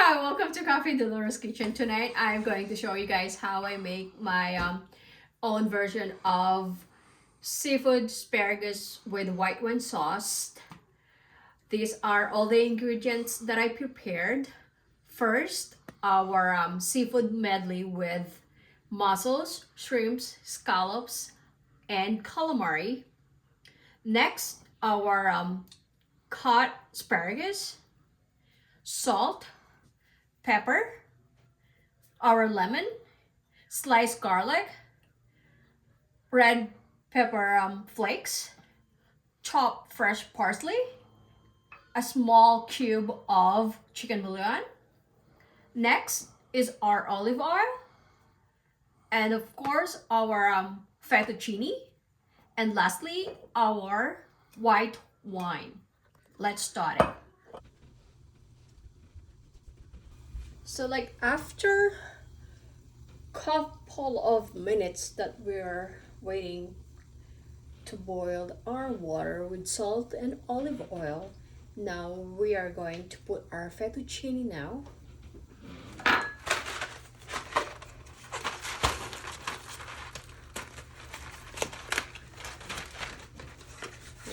Hi, welcome to Coffee Dolores Kitchen. Tonight I'm going to show you guys how I make my own version of seafood asparagus with white wine sauce. These are all the ingredients that I prepared. First, our seafood medley with mussels, shrimps, scallops, and calamari. Next, our cut asparagus, salt, pepper, our lemon, sliced garlic, red pepper flakes, chopped fresh parsley, a small cube of chicken bouillon. Next is our olive oil, and of course our fettuccine, and lastly our white wine. Let's start it. So like after couple of minutes that we're waiting to boil our water with salt and olive oil, now we are going to put our fettuccine now. I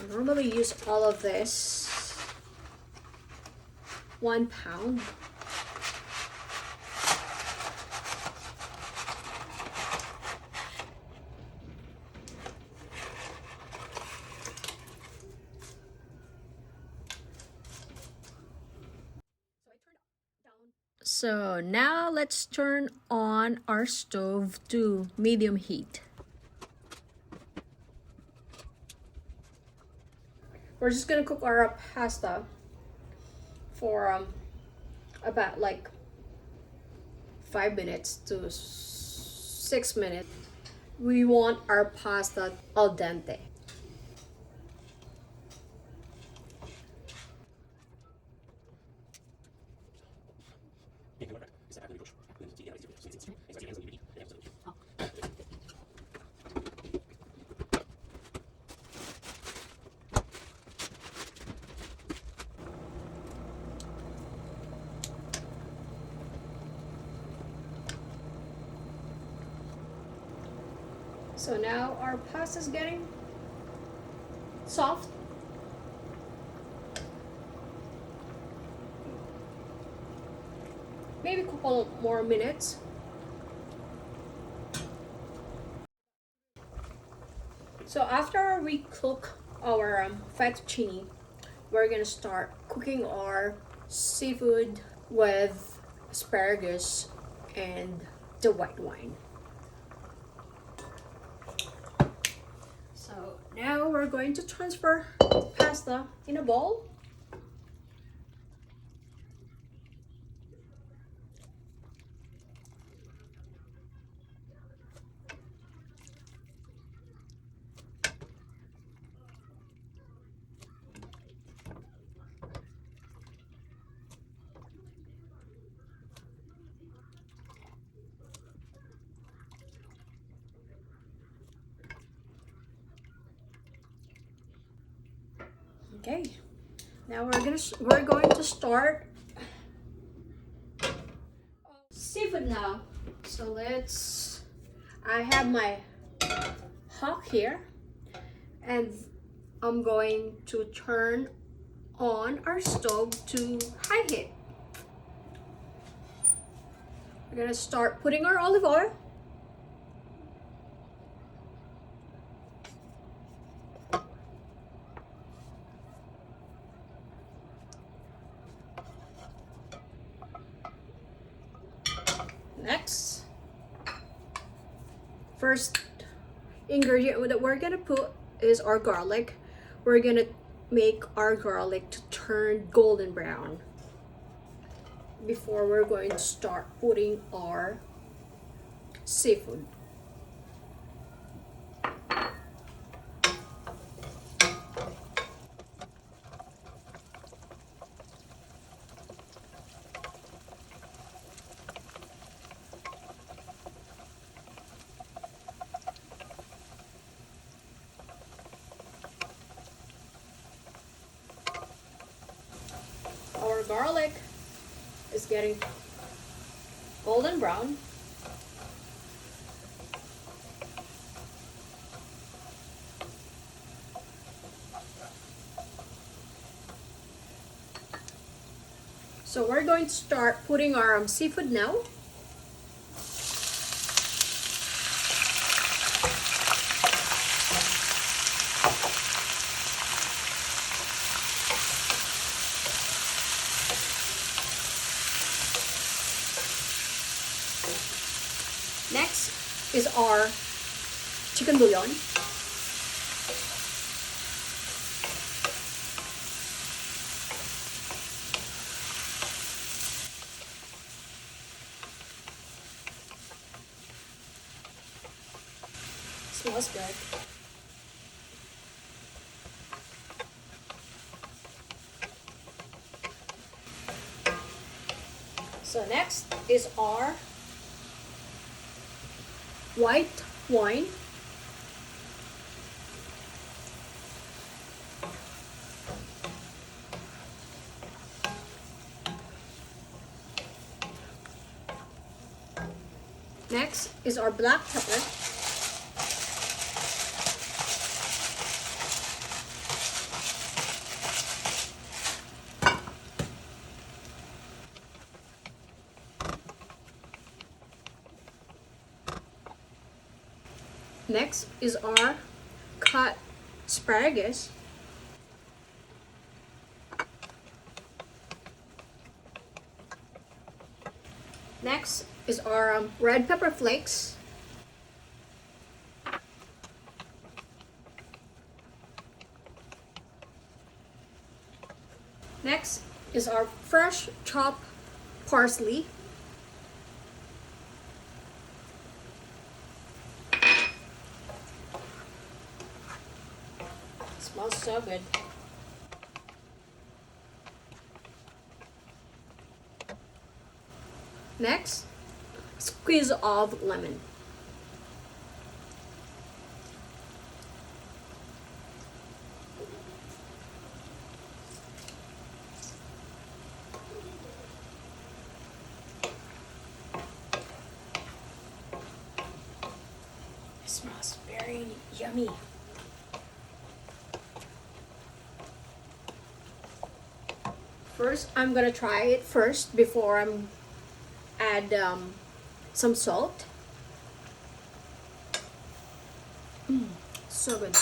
normally use all of this 1 pound. So now let's turn on our stove to medium heat. We're just gonna cook our pasta for about like 5 minutes to 6 minutes. We want our pasta al dente. So now our pasta is getting soft. Maybe a couple more minutes. So after we cook our fettuccine, we're gonna start cooking our seafood with asparagus and the white wine. So now we're going to transfer pasta in a bowl. Okay, now we're going to start seafood now. So I have my hawk here, and I'm going to turn on our stove to high heat. We're gonna start putting our olive oil. Next, first ingredient that we're gonna put is our garlic. We're gonna make our garlic to turn golden brown before we're going to start putting our seafood. Our garlic is getting golden brown. So we're going to start putting our seafood now. Next is our chicken bouillon. Smells good. So next is our white wine. Next is our black pepper. Next is our cut asparagus. Next is our red pepper flakes. Next is our fresh chopped parsley. Smells so good. Next, squeeze of lemon. It smells very yummy. First, I'm gonna try it first before I'm add some salt. So good.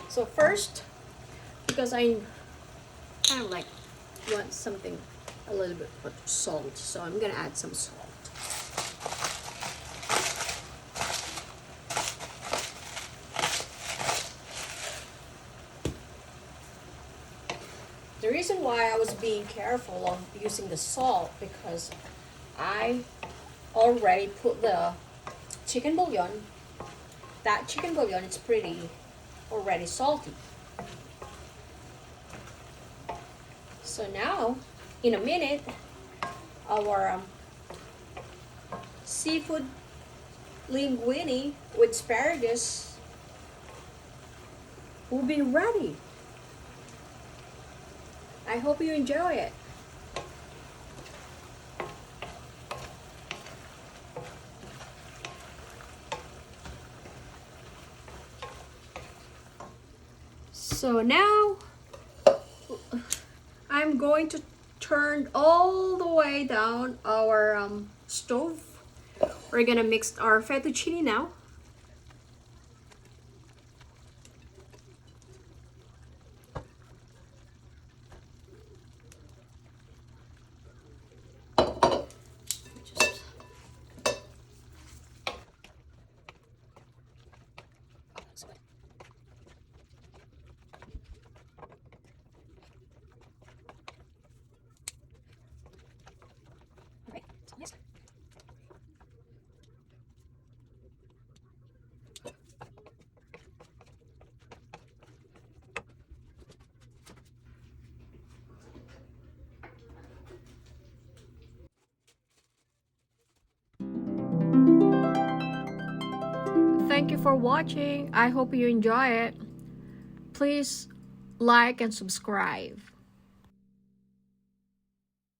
So first, because I kind of like want something a little bit of salt, so I'm gonna add some salt. The reason why I was being careful of using the salt because I already put the chicken bouillon. That chicken bouillon is pretty already salty. So now, in a minute, our seafood linguine with asparagus will be ready. I hope you enjoy it. So now I'm going to turn all the way down our stove. We're gonna mix our fettuccine now. Thank you for watching. I hope you enjoy it. Please like and subscribe.